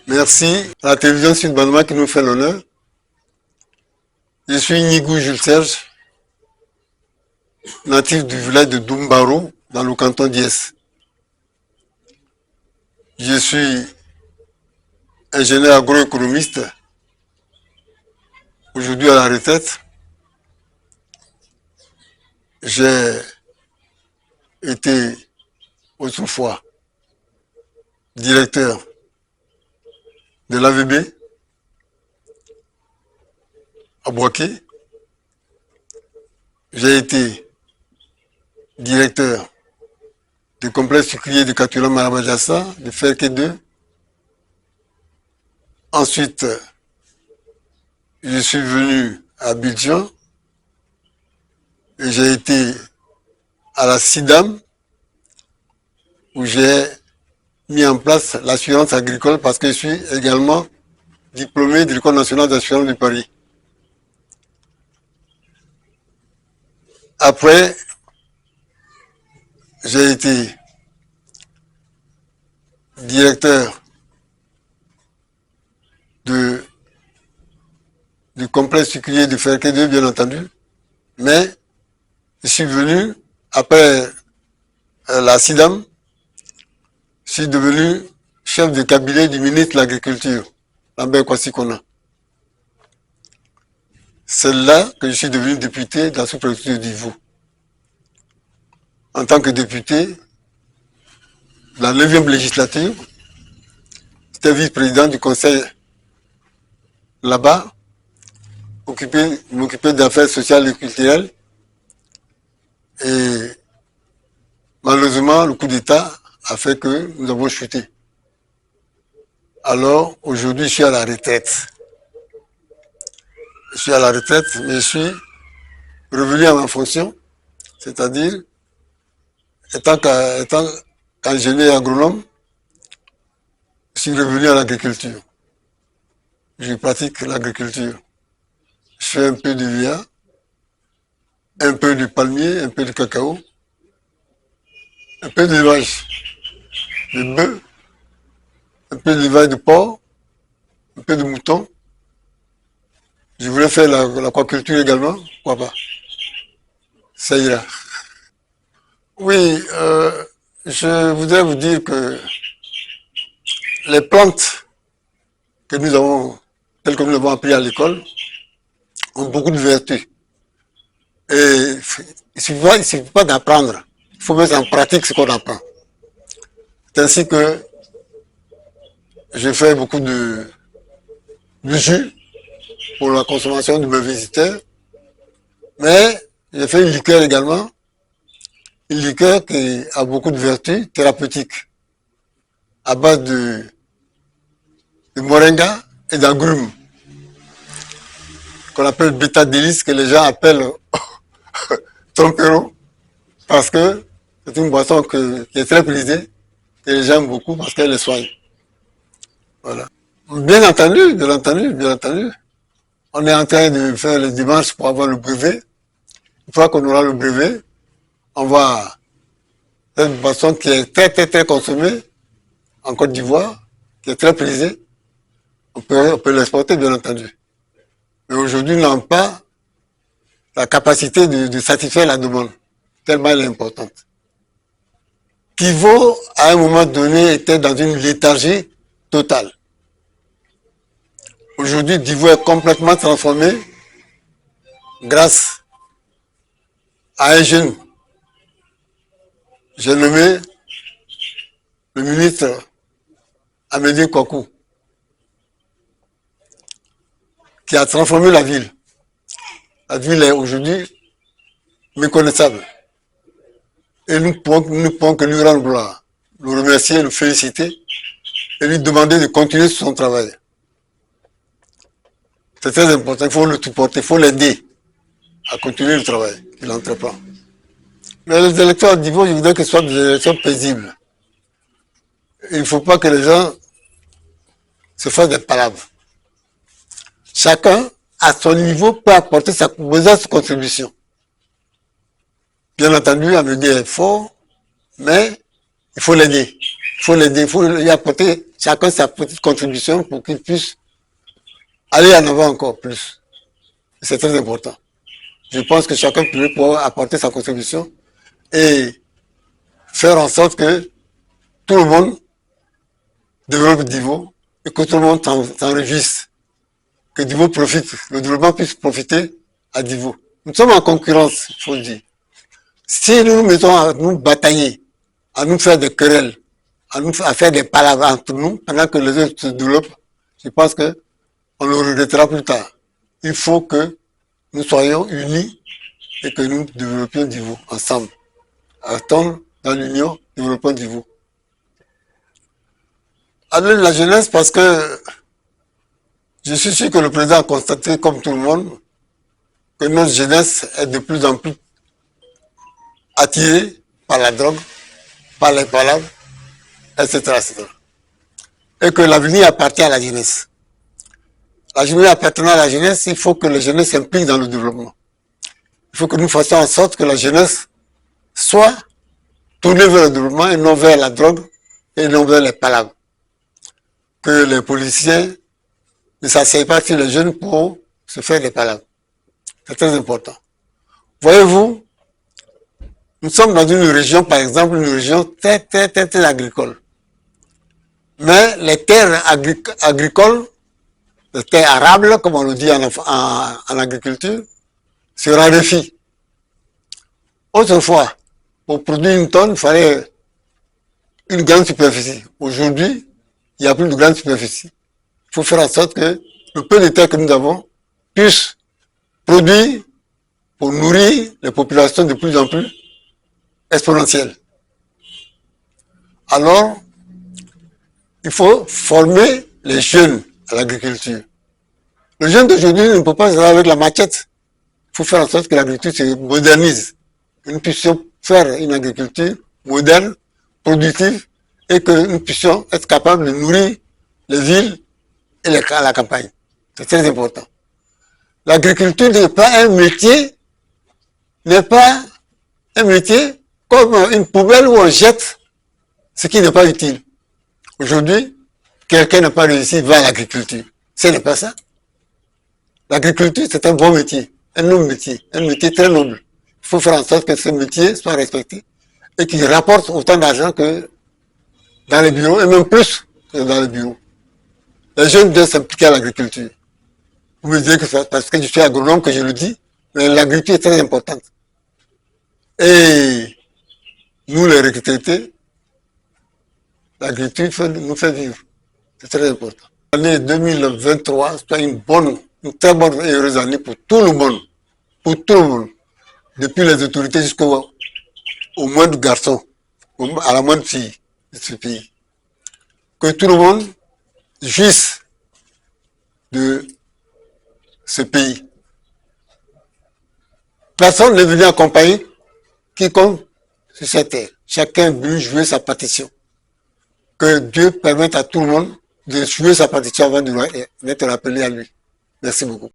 Merci à la télévision Sud-Banama qui nous fait l'honneur. Je suis Nigou Jules Serge, natif du village de Doumbaro, dans le canton d'Ies. Je suis ingénieur agroéconomiste, aujourd'hui à la retraite. J'ai été autrefois directeur de l'AVB à Boaké. J'ai été directeur du complexe sucrier de Katulam Marabadjassa, de Ferke 2. Ensuite, je suis venu à Abidjan et j'ai été à la SIDAM où j'ai mis en place l'assurance agricole parce que je suis également diplômé de l'École nationale d'assurance de Paris. Après, j'ai été directeur du complexe sucrier de Ferke 2, bien entendu, mais je suis venu, après la SIDAM, je suis devenu chef de cabinet du ministre de l'Agriculture, Lambert Kwasi-Kona. C'est là que je suis devenu député de la sous-préfecture d'Ivaux. En tant que député, de la 9e législature, j'étais vice-président du conseil là-bas, m'occuper d'affaires sociales et culturelles. Et malheureusement, le coup d'État a fait que nous avons chuté. Alors, aujourd'hui, je suis à la retraite. Je suis à la retraite, mais je suis revenu à ma fonction, c'est-à-dire, étant qu'ingénieur agronome, je suis revenu à l'agriculture. Je pratique l'agriculture. Je fais un peu de via, un peu de palmier, un peu de cacao, un peu d'élevage de bœufs, un peu d'élevage de porc, un peu de moutons. Je voulais faire l'aquaculture également, pourquoi pas. Ça ira. Oui, je voudrais vous dire que les plantes que nous avons, telles que nous l'avons appris à l'école, ont beaucoup de vertus. Et il ne suffit pas d'apprendre, il faut mettre en pratique ce qu'on apprend. C'est ainsi que je fais beaucoup de jus pour la consommation de mes visiteurs, mais j'ai fait une liqueur également, une liqueur qui a beaucoup de vertus thérapeutiques, à base de moringa et d'agrumes, qu'on appelle bêta-délice, que les gens appellent trompero, parce que c'est une boisson qui est très prisée, que les gens aiment beaucoup parce qu'elle les soigne. Voilà. Bien entendu, bien entendu, bien entendu. On est en train de faire les démarches pour avoir le brevet. Une fois qu'on aura le brevet, on va faire une boisson qui est très, très, très consommée en Côte d'Ivoire, qui est très prisée. On peut l'exporter, bien entendu. Mais aujourd'hui, nous n'avons pas la capacité de satisfaire la demande, tellement elle est importante. Kivo, à un moment donné, était dans une léthargie totale. Aujourd'hui, Divo est complètement transformé grâce à un jeune. J'ai nommé le ministre Amédée Kouakou, qui a transformé la ville. La ville est aujourd'hui méconnaissable. Et nous ne pouvons que lui rendre gloire, le remercier, le féliciter et lui demander de continuer son travail. C'est très important, il faut le supporter, il faut l'aider à continuer le travail qu'il entreprend. Mais les électeurs d'Ivo, je voudrais que ce soit des élections paisibles. Il ne faut pas que les gens se fassent des palabres. Chacun, à son niveau, peut apporter sa contribution. Bien entendu, Amédée est fort, mais il faut l'aider. Il faut l'aider, il faut lui apporter chacun sa petite contribution pour qu'il puisse aller en avant encore plus. C'est très important. Je pense que chacun pourrait pouvoir apporter sa contribution et faire en sorte que tout le monde développe Divo et que tout le monde s'en réjouisse. Que Divo profite, le développement puisse profiter à Divo. Nous sommes en concurrence, il faut le dire. Si nous nous mettons à nous batailler, à nous faire des querelles, à faire des palavres entre nous, pendant que les autres se développent, je pense que on le regrettera plus tard. Il faut que nous soyons unis et que nous développions Divo ensemble. Attends dans l'union, développons Divo. Alors la jeunesse, parce que je suis sûr que le président a constaté, comme tout le monde, que notre jeunesse est de plus en plus attirée par la drogue, par les palabres, etc., etc. Et que l'avenir appartient à la jeunesse. L'avenir appartenant à la jeunesse, il faut que la jeunesse s'implique dans le développement. Il faut que nous fassions en sorte que la jeunesse soit tournée vers le développement et non vers la drogue et non vers les palabres. Que les policiers ne s'asseyent pas sur les jeunes pour se faire des palabres. C'est très important. Voyez-vous, nous sommes dans une région, par exemple, une région très agricole. Mais les terres agricoles, les terres arables, comme on le dit en agriculture, se raréfient. Autrefois, pour produire une tonne, il fallait une grande superficie. Aujourd'hui, il n'y a plus de grande superficie. Il faut faire en sorte que le peu de terre que nous avons puisse produire pour nourrir les populations de plus en plus exponentielles. Alors, il faut former les jeunes à l'agriculture. Le jeune d'aujourd'hui ne peut pas se faire avec la machette. Il faut faire en sorte que l'agriculture se modernise. Que nous puissions faire une agriculture moderne, productive, et que nous puissions être capables de nourrir les villes et la campagne. C'est très important. L'agriculture n'est pas un métier comme une poubelle où on jette ce qui n'est pas utile. Aujourd'hui, quelqu'un n'a pas réussi vers l'agriculture. Ce n'est pas ça. L'agriculture, c'est un bon métier, un noble métier, un métier très noble. Il faut faire en sorte que ce métier soit respecté et qu'il rapporte autant d'argent que dans les bureaux, et même plus que dans les bureaux. Les jeunes doivent s'impliquer à l'agriculture. Vous me direz que c'est parce que je suis agronome que je le dis, mais l'agriculture est très importante. Et nous, les retraités, l'agriculture nous fait vivre. C'est très important. L'année 2023 soit une très bonne et heureuse année pour tout le monde. Pour tout le monde. Depuis les autorités jusqu'au moindre garçon, à la moindre fille de ce pays. Que tout le monde jouisse de ce pays. Personne n'est venu accompagner quiconque sur cette terre. Chacun est venu jouer sa partition. Que Dieu permette à tout le monde de jouer sa partition avant d'être rappelé à lui. Merci beaucoup.